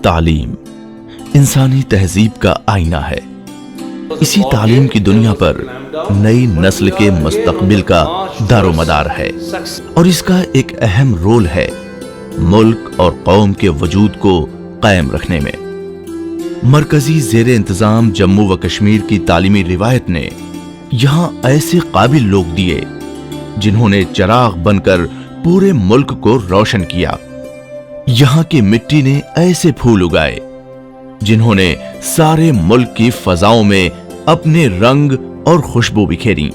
तालीम इंसानी तहजीब का आईना है। इसी तालीम की दुनिया पर नई नस्ल के मुस्तकबिल का दारोमदार है और इसका एक अहम रोल है मुल्क और कौम के वजूद को कायम रखने में। मरकजी ज़ेरे इंतजाम जम्मू व कश्मीर की तालीमी रिवायत ने यहां ऐसे काबिल लोग दिए जिन्होंने चिराग बनकर पूरे मुल्क को रोशन किया। यहां की मिट्टी ने ऐसे फूल उगाए जिन्होंने सारे मुल्क की फजाओं में अपने रंग और खुशबू बिखेरी।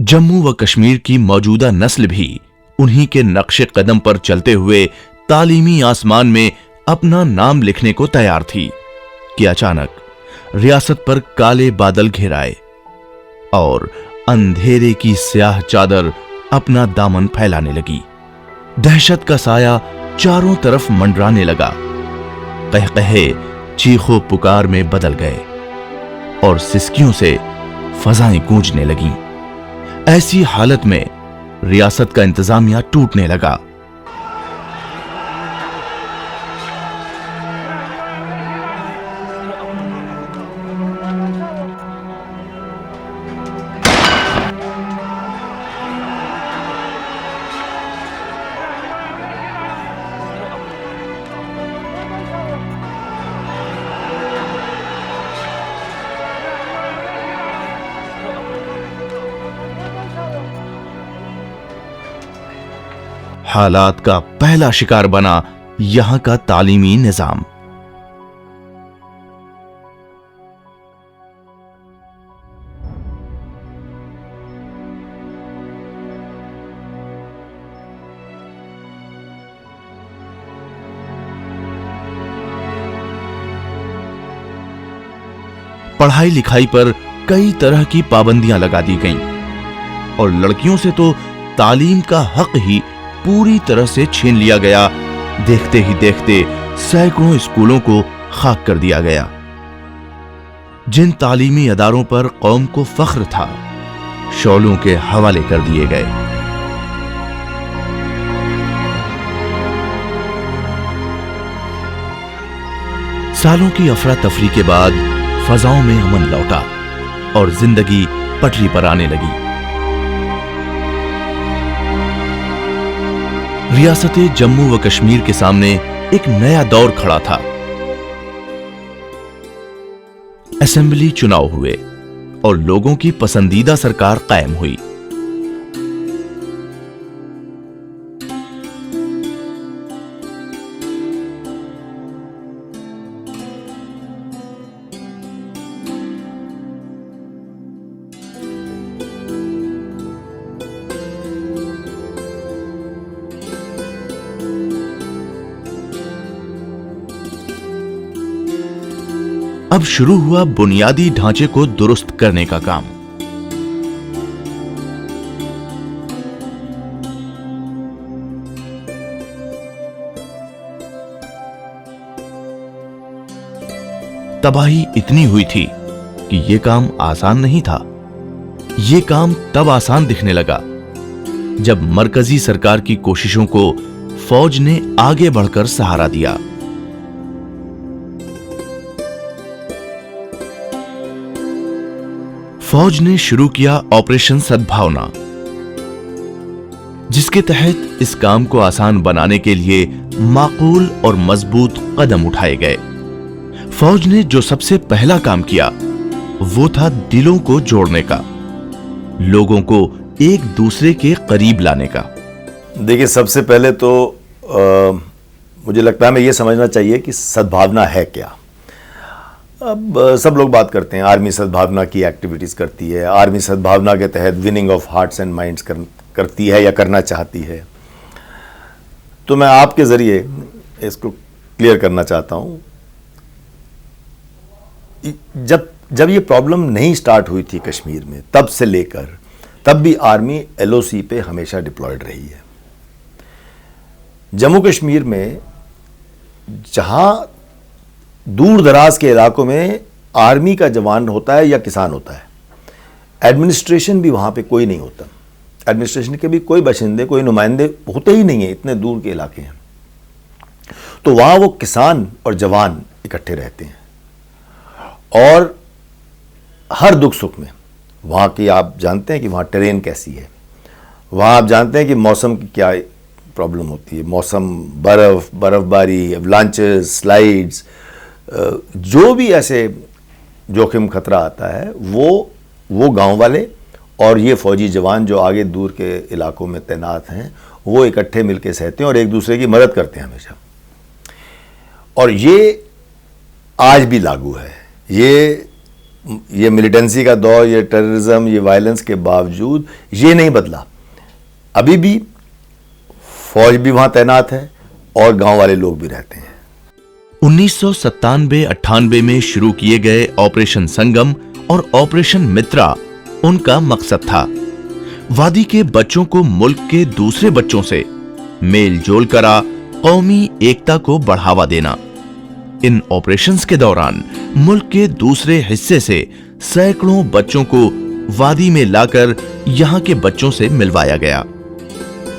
जम्मू व कश्मीर की मौजूदा नस्ल भी उन्हीं के नक्शे कदम पर चलते हुए तालीमी आसमान में अपना नाम लिखने को तैयार थी कि अचानक रियासत पर काले बादल घिर आए और अंधेरे की स्याह चादर अपना दामन फैलाने लगी। दहशत का साया चारों तरफ मंडराने लगा। कहकहे चीखों पुकार में बदल गए और सिसकियों से फजाएं गूंजने लगीं। ऐसी हालत में रियासत का इंतजामिया टूटने लगा। हालात का पहला शिकार बना यहां का तालीमी निजाम। पढ़ाई लिखाई पर कई तरह की पाबंदियां लगा दी गईं और लड़कियों से तो तालीम का हक ही पूरी तरह से छीन लिया गया। देखते ही देखते सैकड़ों स्कूलों को खाक कर दिया गया। जिन तालीमी अदारों पर कौम को फख्र था, शौलों के हवाले कर दिए गए। सालों की अफरा तफरी के बाद फजाओं में अमन लौटा और जिंदगी पटरी पर आने लगी। रियासत जम्मू व कश्मीर के सामने एक नया दौर खड़ा था। असेंबली चुनाव हुए और लोगों की पसंदीदा सरकार कायम हुई। अब शुरू हुआ बुनियादी ढांचे को दुरुस्त करने का काम। तबाही इतनी हुई थी कि यह काम आसान नहीं था। यह काम तब आसान दिखने लगा जब मरकजी सरकार की कोशिशों को फौज ने आगे बढ़कर सहारा दिया। फौज ने शुरू किया ऑपरेशन सद्भावना, जिसके तहत इस काम को आसान बनाने के लिए माकूल और मजबूत कदम उठाए गए। फौज ने जो सबसे पहला काम किया वो था दिलों को जोड़ने का, लोगों को एक दूसरे के करीब लाने का। देखिए, सबसे पहले तो मुझे लगता है हमें यह समझना चाहिए कि सद्भावना है क्या। अब सब लोग बात करते हैं आर्मी सद्भावना की एक्टिविटीज़ करती है, आर्मी सद्भावना के तहत winning of hearts and minds करती है या करना चाहती है। तो मैं आपके ज़रिए इसको क्लियर करना चाहता हूँ। जब ये प्रॉब्लम नहीं स्टार्ट हुई थी कश्मीर में, तब से लेकर तब भी आर्मी LOC पे हमेशा डिप्लॉयड रही है। जम्मू कश्मीर में जहां दूर दराज के इलाकों में आर्मी का जवान होता है या किसान होता है, एडमिनिस्ट्रेशन भी वहां पे कोई नहीं होता। एडमिनिस्ट्रेशन के भी कोई बाशिंदे, कोई नुमाइंदे होते ही नहीं है, इतने दूर के इलाके हैं। तो वहां वो किसान और जवान इकट्ठे रहते हैं और हर दुख सुख में वहाँ की, आप जानते हैं कि वहाँ टेरेन कैसी है, वहाँ आप जानते हैं कि मौसम की क्या प्रॉब्लम होती है, मौसम, बर्फबारी, एवलांचेस, स्लाइड्स, जो भी ऐसे जोखिम खतरा आता है वो गांव वाले और ये फौजी जवान जो आगे दूर के इलाकों में तैनात हैं वो इकट्ठे मिलकर सहते हैं और एक दूसरे की मदद करते हैं हमेशा। और ये आज भी लागू है। ये मिलिटेंसी का दौर, ये टेररिज्म, ये वायलेंस के बावजूद ये नहीं बदला। अभी भी फौज भी वहां तैनात है और गांव वाले लोग भी रहते हैं। 1997-98 में शुरू किए गए ऑपरेशन संगम और ऑपरेशन मित्रा उनका मकसद था वादी के बच्चों को मुल्क के दूसरे बच्चों से मेल जोल करा कौमी एकता को बढ़ावा देना। इन ऑपरेशंस के दौरान मुल्क के दूसरे हिस्से से सैकड़ों बच्चों को वादी में लाकर यहां के बच्चों से मिलवाया गया।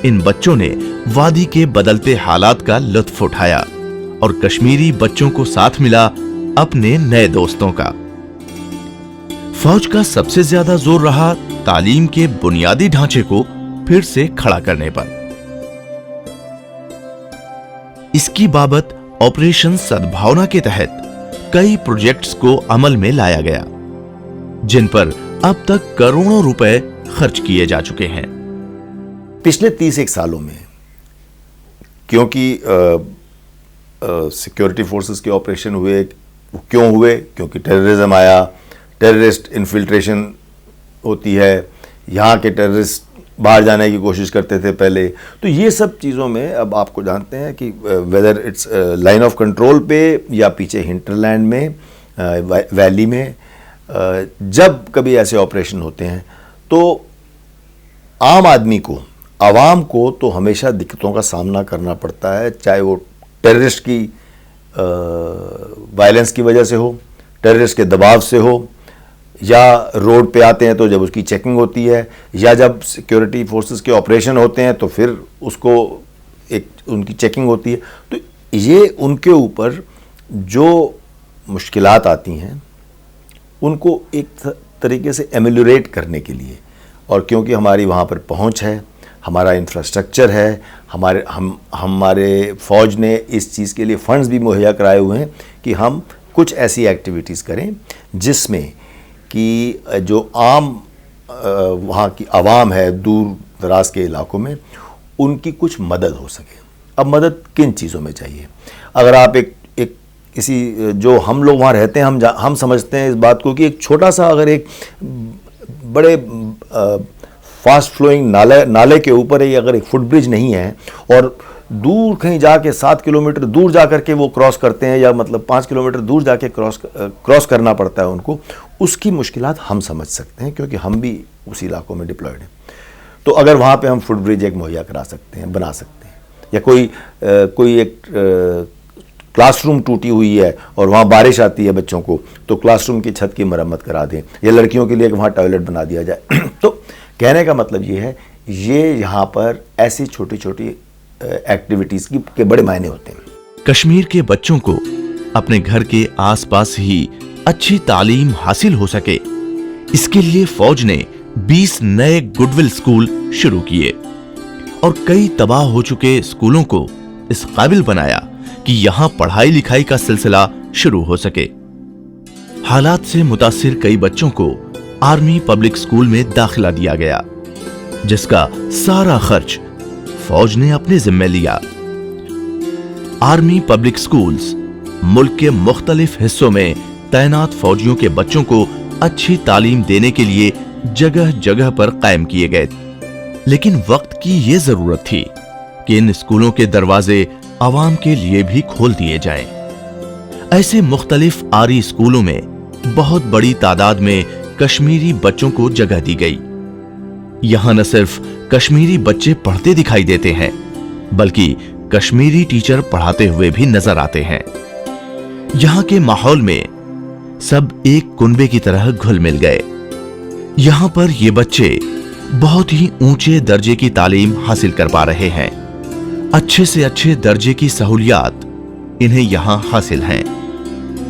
इन बच्चों ने वादी के बदलते हालात का लुत्फ उठाया और कश्मीरी बच्चों को साथ मिला अपने नए दोस्तों का। फौज का सबसे ज्यादा जोर रहा तालीम के बुनियादी ढांचे को फिर से खड़ा करने पर। इसकी बाबत ऑपरेशन सद्भावना के तहत कई प्रोजेक्ट्स को अमल में लाया गया, जिन पर अब तक करोड़ों रुपए खर्च किए जा चुके हैं। पिछले 31 सालों में क्योंकि सिक्योरिटी फोर्सेस के ऑपरेशन हुए, क्यों हुए? क्योंकि टेररिज्म आया, टेररिस्ट इन्फिल्ट्रेशन होती है, यहाँ के टेररिस्ट बाहर जाने की कोशिश करते थे पहले। तो ये सब चीज़ों में अब आपको जानते हैं कि whether it's line of control पे या पीछे हिंटरलैंड में, वैली में, जब कभी ऐसे ऑपरेशन होते हैं तो आम आदमी को, आवाम को तो हमेशा दिक्कतों का सामना करना पड़ता है, चाहे वो टेररिस्ट की वायलेंस की वजह से हो, टेररिस्ट के दबाव से हो, या रोड पे आते हैं तो जब उसकी चेकिंग होती है, या जब सिक्योरिटी फोर्सेस के ऑपरेशन होते हैं तो फिर उसको एक उनकी चेकिंग होती है। तो ये उनके ऊपर जो मुश्किलात आती हैं उनको एक तरीके से एमेल्योरेट करने के लिए, और क्योंकि हमारी वहाँ पर पहुँच है, हमारा इंफ्रास्ट्रक्चर है, हमारे फ़ौज ने इस चीज़ के लिए फ़ंड्स भी मुहैया कराए हुए हैं कि हम कुछ ऐसी एक्टिविटीज़ करें जिसमें कि जो आम वहाँ की आवाम है दूर दराज के इलाकों में, उनकी कुछ मदद हो सके। अब मदद किन चीज़ों में चाहिए? अगर आप एक किसी, जो हम लोग वहाँ रहते हैं, हम समझते हैं इस बात को कि एक छोटा सा, अगर एक बड़े फास्ट फ्लोइंग नाले के ऊपर अगर एक फुट ब्रिज नहीं है और दूर कहीं जाके 7 किलोमीटर दूर जा करके वो क्रॉस करते हैं, या मतलब 5 किलोमीटर दूर जाके क्रॉस करना पड़ता है उनको, उसकी मुश्किलात हम समझ सकते हैं क्योंकि हम भी उसी इलाकों में डिप्लॉयड हैं। तो अगर वहाँ पे हम फुट ब्रिज एक मुहैया करा सकते हैं, बना सकते हैं, या कोई एक क्लासरूम टूटी हुई है और वहाँ बारिश आती है बच्चों को, तो क्लासरूम की छत की मरम्मत करा दें, या लड़कियों के लिए वहाँ टॉयलेट बना दिया जाए। तो कहने का मतलब ये है, ये यहाँ पर ऐसी छोटी छोटी एक्टिविटीज़ के बड़े मायने होते हैं। कश्मीर के बच्चों को अपने घर के आसपास ही अच्छी तालीम हासिल हो सके, इसके लिए फौज ने 20 नए गुडविल स्कूल शुरू किए और कई तबाह हो चुके स्कूलों को इस काबिल बनाया कि यहां पढ़ाई लिखाई का सिलसिला शुरू हो सके। हालात से मुतासिर कई बच्चों को आर्मी पब्लिक स्कूल में दाखिला दिया गया, जिसका सारा खर्च फौज ने अपने जिम्मे लिया। आर्मी पब्लिक स्कूल्स मुल्क के मुख्तलिफ हिस्सों में तैनात फौजियों के बच्चों को अच्छी तालीम देने के लिए जगह जगह पर कायम किए गए, लेकिन वक्त की यह जरूरत थी कि इन स्कूलों के दरवाजे आवाम के लिए भी खोल दिए जाएं। ऐसे मुख्तलिफ आरी स्कूलों में बहुत बड़ी तादाद में कश्मीरी बच्चों को जगह दी गई। यहां न सिर्फ कश्मीरी बच्चे पढ़ते दिखाई देते हैं, बल्कि कश्मीरी टीचर पढ़ाते हुए भी नजर आते हैं। यहां के माहौल में सब एक कुनबे की तरह घुल मिल गए। यहां पर ये बच्चे बहुत ही ऊंचे दर्जे की तालीम हासिल कर पा रहे हैं। अच्छे से अच्छे दर्जे की सहूलियात इन्हें यहां हासिल हैं।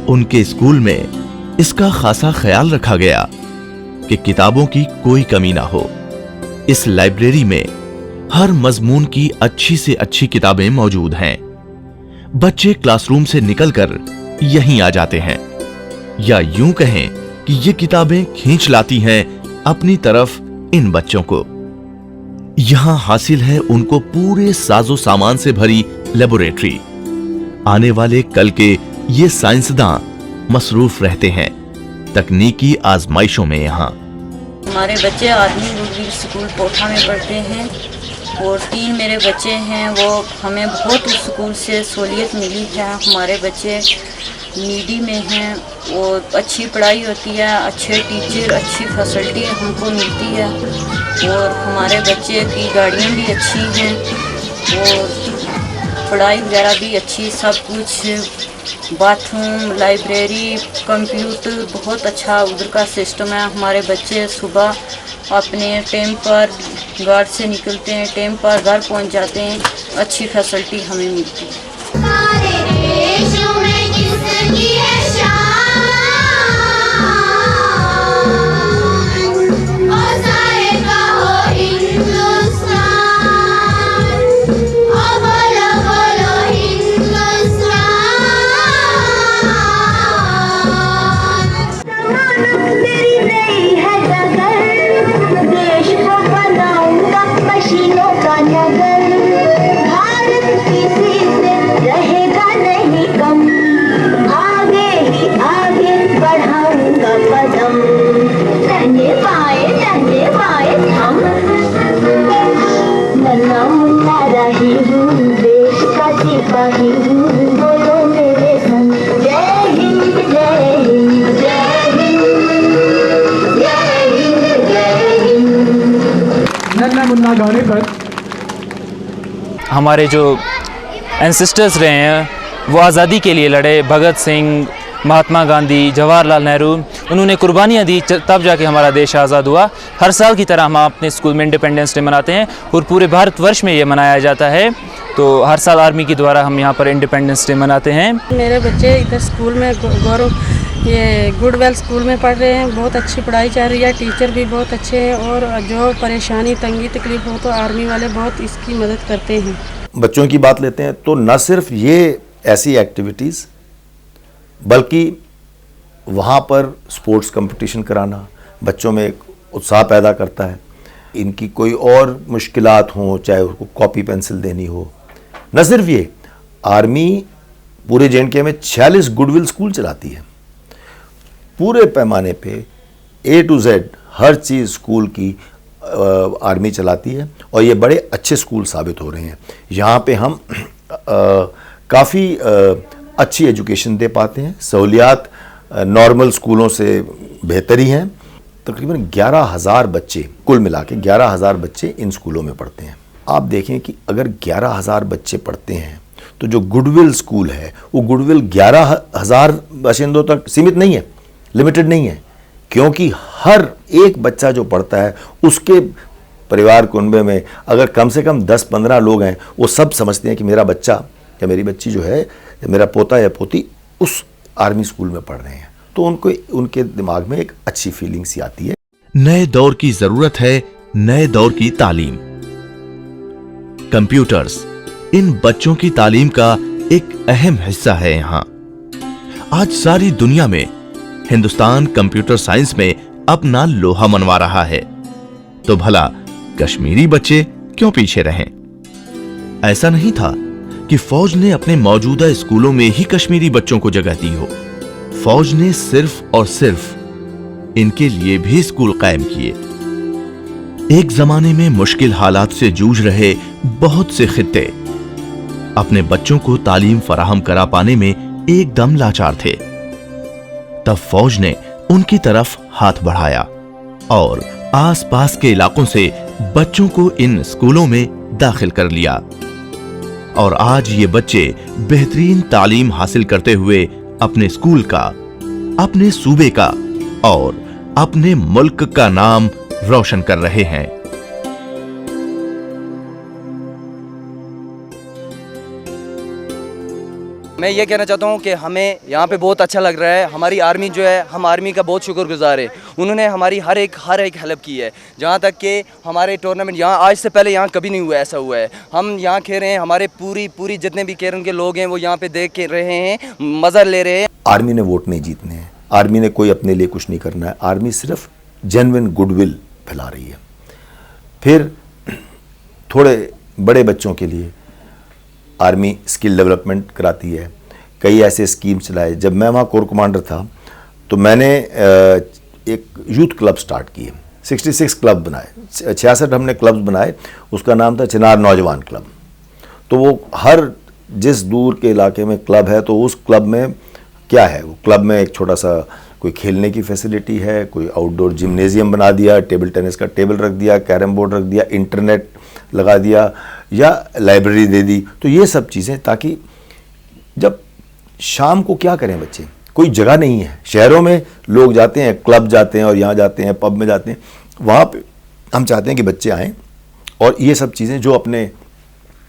उनके स्कूल में इसका खासा ख्याल रखा गया कि किताबों की कोई कमी ना हो। इस लाइब्रेरी में हर मजमून की अच्छी से अच्छी किताबें मौजूद हैं। बच्चे क्लासरूम से निकलकर यहीं आ जाते हैं, या यूं कहें कि ये किताबें खींच लाती हैं अपनी तरफ इन बच्चों को। यहां हासिल है उनको पूरे साजो सामान से भरी लेबोरेटरी। आने वाले कल के ये साइंसदां मसरूफ रहते हैं तकनीकी आजमाइशों में। यहाँ हमारे बच्चे आर्मी गुडविल स्कूल पोठा में पढ़ते हैं और 3 मेरे बच्चे हैं, वो हमें बहुत उस स्कूल से सहूलियत मिली है। हमारे बच्चे नीडी में हैं और अच्छी पढ़ाई होती है, अच्छे टीचर, अच्छी फैसिलिटी हमको मिलती है और हमारे बच्चे की गाड़ियाँ भी अच्छी हैं और पढ़ाई वगैरह भी अच्छी, सब कुछ बाथरूम, लाइब्रेरी, कंप्यूटर बहुत अच्छा उधर का सिस्टम है। हमारे बच्चे सुबह अपने टाइम पर गार्ड से निकलते हैं, टाइम पर घर पहुंच जाते हैं, अच्छी फैसिलिटी हमें मिलती है। गाने पर हमारे जो एंसेस्टर्स रहे हैं वो आज़ादी के लिए लड़े, भगत सिंह, महात्मा गांधी, जवाहरलाल नेहरू, उन्होंने कुर्बानियाँ दी तब जाके हमारा देश आज़ाद हुआ। हर साल की तरह हम अपने स्कूल में इंडिपेंडेंस डे मनाते हैं और पूरे भारतवर्ष में ये मनाया जाता है। तो हर साल आर्मी के द्वारा हम यहाँ पर इंडिपेंडेंस डे मनाते हैं। मेरे बच्चे इधर स्कूल में ये गुडवेल स्कूल में पढ़ रहे हैं, बहुत अच्छी पढ़ाई चल रही है, टीचर भी बहुत अच्छे हैं और जो परेशानी तंगी तकलीफ हो तो आर्मी वाले बहुत इसकी मदद करते हैं। बच्चों की बात लेते हैं तो न सिर्फ ये ऐसी एक्टिविटीज़, बल्कि वहाँ पर स्पोर्ट्स कंपटीशन कराना बच्चों में एक उत्साह पैदा करता है। इनकी कोई और मुश्किलात हों, चाहे उसको कॉपी पेंसिल देनी हो, न सिर्फ ये, आर्मी पूरे जे&के में 46 गुडविल स्कूल चलाती है। पूरे पैमाने पे A to Z her cheese school की आर्मी चलाती है और ये बड़े अच्छे स्कूल साबित हो रहे हैं। यहाँ पे हम काफ़ी अच्छी एजुकेशन दे पाते हैं, सहूलियात नॉर्मल स्कूलों से बेहतर ही हैं। तकरीबन 11,000 बच्चे, कुल मिला के 11,000 बच्चे इन स्कूलों में पढ़ते हैं। आप देखें कि अगर 11,000 बच्चे पढ़ते हैं तो जो गुडविल स्कूल है वो गुडविल 11,000 बाशिंदों तक सीमित नहीं है, लिमिटेड नहीं है, क्योंकि हर एक बच्चा जो पढ़ता है उसके परिवार कुनबे में अगर कम से कम 10-15 लोग हैं, वो सब समझते हैं कि मेरा बच्चा या मेरी बच्ची जो है, या मेरा पोता या पोती उस आर्मी स्कूल में पढ़ रहे हैं, तो उनको उनके दिमाग में एक अच्छी फीलिंग सी आती है। नए दौर की जरूरत है नए दौर की तालीम। कंप्यूटर्स इन बच्चों की तालीम का एक अहम हिस्सा है। यहां आज सारी दुनिया में हिंदुस्तान कंप्यूटर साइंस में अपना लोहा मनवा रहा है, तो भला कश्मीरी बच्चे क्यों पीछे रहें? ऐसा नहीं था कि फौज ने अपने मौजूदा स्कूलों में ही कश्मीरी बच्चों को जगह दी हो। फौज ने सिर्फ और सिर्फ इनके लिए भी स्कूल कायम किए। एक जमाने में मुश्किल हालात से जूझ रहे बहुत से खित्ते अपने बच्चों को तालीम फराहम करा पाने में एकदम लाचार थे। तब फौज ने उनकी तरफ हाथ बढ़ाया और आसपास के इलाकों से बच्चों को इन स्कूलों में दाखिल कर लिया, और आज ये बच्चे बेहतरीन तालीम हासिल करते हुए अपने स्कूल का, अपने सूबे का और अपने मुल्क का नाम रोशन कर रहे हैं। मैं ये कहना चाहता हूँ कि हमें यहाँ पे बहुत अच्छा लग रहा है। हमारी आर्मी जो है, हम आर्मी का बहुत शुक्रगुजार है। उन्होंने हमारी हर एक हेल्प की है। जहाँ तक कि हमारे टूर्नामेंट यहाँ आज से पहले यहाँ कभी नहीं हुआ, ऐसा हुआ है। हम यहाँ खेल रहे हैं, हमारे पूरी जितने भी केरन के लोग हैं वो यहाँ पे देख के रहे हैं, मज़ा ले रहे हैं। आर्मी ने वोट नहीं जीतने हैं, आर्मी ने कोई अपने लिए कुछ नहीं करना है, आर्मी सिर्फ जेन्युइन गुडविल फैला रही है। फिर थोड़े बड़े बच्चों के लिए आर्मी स्किल डेवलपमेंट कराती है, कई ऐसे स्कीम चलाए। जब मैं वहाँ कोर कमांडर था तो मैंने एक यूथ क्लब स्टार्ट किए, 66 क्लब बनाए, 66 हमने क्लब्स बनाए। उसका नाम था चिनार नौजवान क्लब। तो वो हर जिस दूर के इलाके में क्लब है तो उस क्लब में क्या है, वो क्लब में एक छोटा सा कोई खेलने की फैसिलिटी है, कोई आउटडोर जिम्नेजियम बना दिया, टेबल टेनिस का टेबल रख दिया, कैरम बोर्ड रख दिया, इंटरनेट लगा दिया या लाइब्रेरी दे दी। तो ये सब चीज़ें, ताकि जब शाम को क्या करें बच्चे, कोई जगह नहीं है। शहरों में लोग जाते हैं, क्लब जाते हैं और यहाँ जाते हैं, पब में जाते हैं। वहाँ पे हम चाहते हैं कि बच्चे आएँ और ये सब चीज़ें जो अपने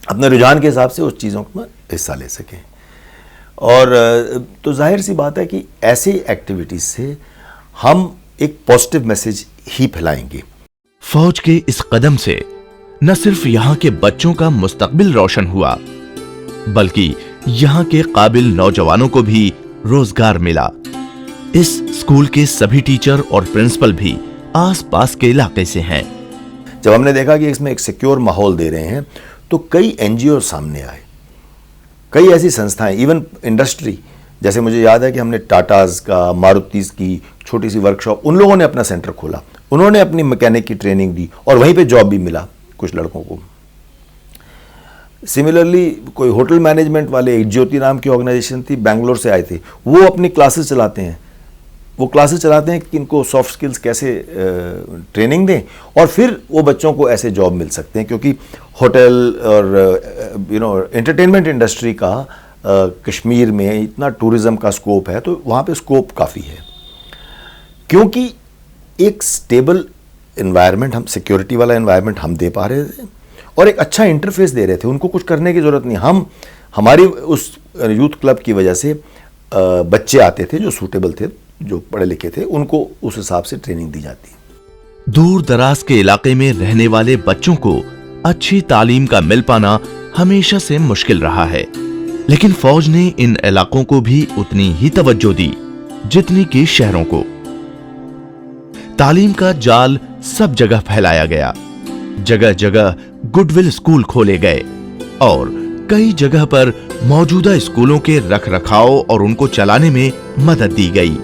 रुझान के हिसाब से उस चीज़ों में हिस्सा ले सकें। और तो जाहिर सी बात है कि ऐसी एक्टिविटीज़ से हम एक पॉजिटिव मैसेज ही फैलाएंगे। फौज के इस कदम से न सिर्फ यहाँ के बच्चों का मुस्तकबिल रोशन हुआ, बल्कि यहाँ के काबिल नौजवानों को भी रोजगार मिला। इस स्कूल के सभी टीचर और प्रिंसिपल भी आसपास के इलाके से हैं। जब हमने देखा कि इसमें एक सिक्योर माहौल दे रहे हैं तो कई एनजीओ सामने आए, कई ऐसी संस्थाएं, इवन इंडस्ट्री, जैसे मुझे याद है कि हमने टाटाज का, मारुतिस की छोटी सी वर्कशॉप, उन लोगों ने अपना सेंटर खोला, उन्होंने अपनी मैकेनिक की ट्रेनिंग दी और वहीं पे जॉब भी मिला कुछ लड़कों को। सिमिलरली कोई होटल मैनेजमेंट वाले, एक ज्योति नाम की ऑर्गेनाइजेशन थी, बेंगलोर से आए थे, वो अपनी क्लासेस चलाते हैं। वो क्लासेस चलाते हैं कि इनको सॉफ्ट स्किल्स कैसे ट्रेनिंग दें और फिर वो बच्चों को ऐसे जॉब मिल सकते हैं, क्योंकि होटल और एंटरटेनमेंट इंडस्ट्री का कश्मीर में इतना टूरिज्म का स्कोप है, तो वहाँ पे स्कोप काफ़ी है। क्योंकि एक स्टेबल एनवायरनमेंट, हम सिक्योरिटी वाला एनवायरनमेंट हम दे पा रहे थे और एक अच्छा इंटरफेस दे रहे थे, उनको कुछ करने की ज़रूरत नहीं। हम हमारी उस यूथ क्लब की वजह से बच्चे आते थे जो सूटेबल थे, जो पढ़े लिखे थे, उनको उस हिसाब से ट्रेनिंग दी जाती। दूर दराज के इलाके में रहने वाले बच्चों को अच्छी तालीम का मिल पाना हमेशा से मुश्किल रहा है, लेकिन फौज ने इन इलाकों को भी उतनी ही तवज्जो दी जितनी कि शहरों को। तालीम का जाल सब जगह फैलाया गया, जगह जगह गुडविल स्कूल खोले गए और कई जगह पर मौजूदा स्कूलों के रखरखाव और उनको चलाने में मदद दी गई।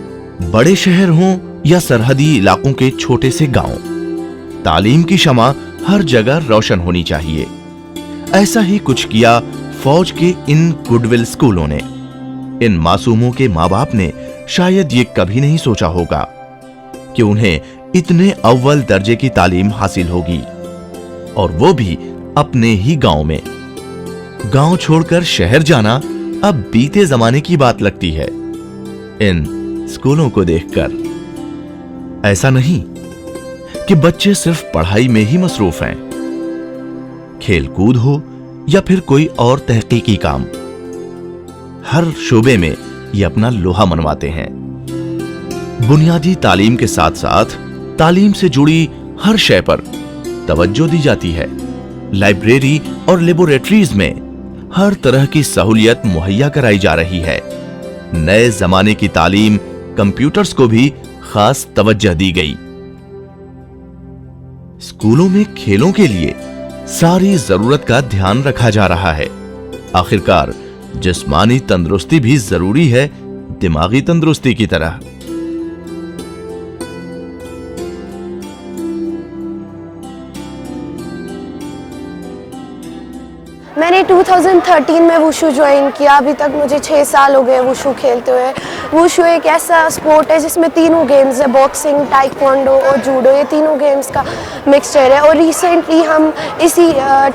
बड़े शहर हों या सरहदी इलाकों के छोटे से गांव, तालीम की शमा हर जगह रोशन होनी चाहिए। ऐसा ही कुछ किया फौज के इन गुडविल स्कूलों ने। इन मासूमों के माँ बाप ने शायद ये कभी नहीं सोचा होगा कि उन्हें इतने अव्वल दर्जे की तालीम हासिल होगी, और वो भी अपने ही गांव में। गांव छोड़कर शहर जाना अब बीते जमाने की बात लगती है इन स्कूलों को देखकर। ऐसा नहीं कि बच्चे सिर्फ पढ़ाई में ही मसरूफ हैं, खेलकूद हो या फिर कोई और तहकीकी काम, हर शोबे में ये अपना लोहा मनवाते हैं। बुनियादी तालीम के साथ साथ तालीम से जुड़ी हर शय पर तवज्जो दी जाती है। लाइब्रेरी और लेबोरेटरीज में हर तरह की सहूलियत मुहैया कराई जा रही है। नए जमाने की तालीम कंप्यूटर्स को भी खास तवज्जो दी गई। स्कूलों में खेलों के लिए सारी जरूरत का ध्यान रखा जा रहा है। आखिरकार जिस्मानी तंदुरुस्ती भी जरूरी है दिमागी तंदुरुस्ती की तरह। मैंने 2013 में वुशु ज्वाइन किया। अभी तक मुझे 6 साल हो गए वुशु खेलते हुए। वुशु एक ऐसा स्पोर्ट है जिसमें तीनों गेम्स है, बॉक्सिंग, टाइक्वांडो और जूडो, ये तीनों गेम्स का मिक्सचर है। और रिसेंटली हम इसी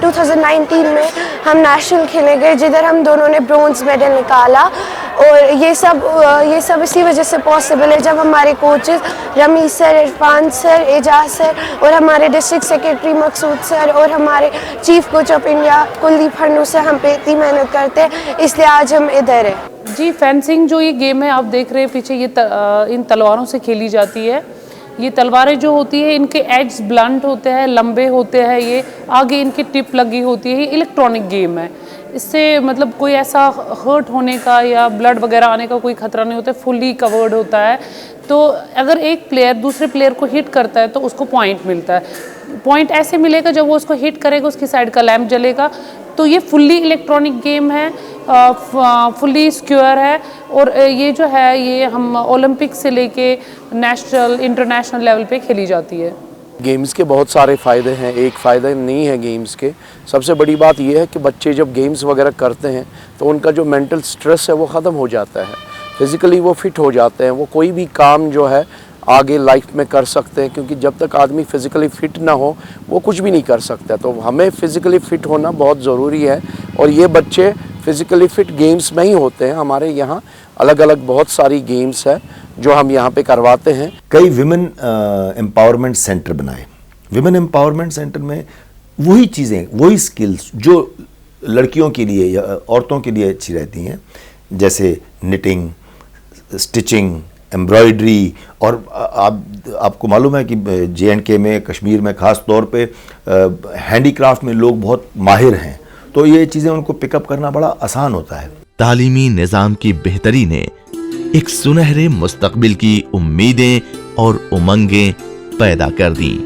2019 में हम नेशनल खेले गए जिधर हम दोनों ने ब्रोंज मेडल निकाला। और ये सब इसी वजह से पॉसिबल है जब हमारे coaches Rameez sir, Irfan sir, Ejaz sir और हमारे डिस्ट्रिक्ट सेक्रेटरी मकसूद सर और हमारे chief coach of India Kuldeep Hannu sir हम पे इतनी मेहनत करते हैं, इसलिए आज हम इधर हैं। जी, फेंसिंग जो ये गेम है आप देख रहे हैं पीछे, ये इन तलवारों से खेली जाती है। ये तलवारें जो होती है इनके एड्स ब्लंट होते हैं, लंबे होते हैं, ये आगे इनकी टिप लगी होती है। ये इलेक्ट्रॉनिक गेम है, इससे मतलब कोई ऐसा हर्ट होने का या ब्लड वगैरह आने का कोई खतरा नहीं होता है, फुल्ली कवर्ड होता है। तो अगर एक प्लेयर दूसरे प्लेयर को हिट करता है तो उसको पॉइंट मिलता है। पॉइंट ऐसे मिलेगा जब वो उसको हिट करेगा उसकी साइड का लैंप जलेगा। तो ये फुल्ली इलेक्ट्रॉनिक गेम है, फुल्ली सिक्योर है। और ये जो है ये हम ओलंपिक से लेके नेशनल इंटरनेशनल लेवल पे खेली जाती है। गेम्स के बहुत सारे फ़ायदे हैं, एक फ़ायदा नहीं है गेम्स के। सबसे बड़ी बात यह है कि बच्चे जब गेम्स वगैरह करते हैं तो उनका जो मेंटल स्ट्रेस है वो ख़त्म हो जाता है, फिज़िकली वो फिट हो जाते हैं, वो कोई भी काम जो है आगे लाइफ में कर सकते हैं। क्योंकि जब तक आदमी फ़िज़िकली फ़िट ना हो वो कुछ भी नहीं कर सकता। तो हमें फ़िज़िकली फ़िट होना बहुत ज़रूरी है और ये बच्चे फ़िज़िकली फ़िट गेम्स में ही होते हैं। हमारे यहाँ अलग अलग बहुत सारी गेम्स है जो हम यहाँ पे करवाते हैं। कई विमेन एम्पावरमेंट सेंटर बनाए। विमेन एम्पावरमेंट सेंटर में वही चीज़ें, वही स्किल्स जो लड़कियों के लिए या औरतों के लिए अच्छी रहती हैं, जैसे निटिंग, स्टिचिंग, एम्ब्रॉयडरी। और आपको मालूम है कि J&K में, कश्मीर में ख़ास तौर पे हैंडीक्राफ्ट में लोग बहुत माहिर हैं, तो ये चीज़ें उनको पिकअप करना बड़ा आसान होता है। तालीमी निज़ाम की बेहतरी ने एक सुनहरे मुस्तकबिल की उम्मीदें और उमंगें पैदा कर दी।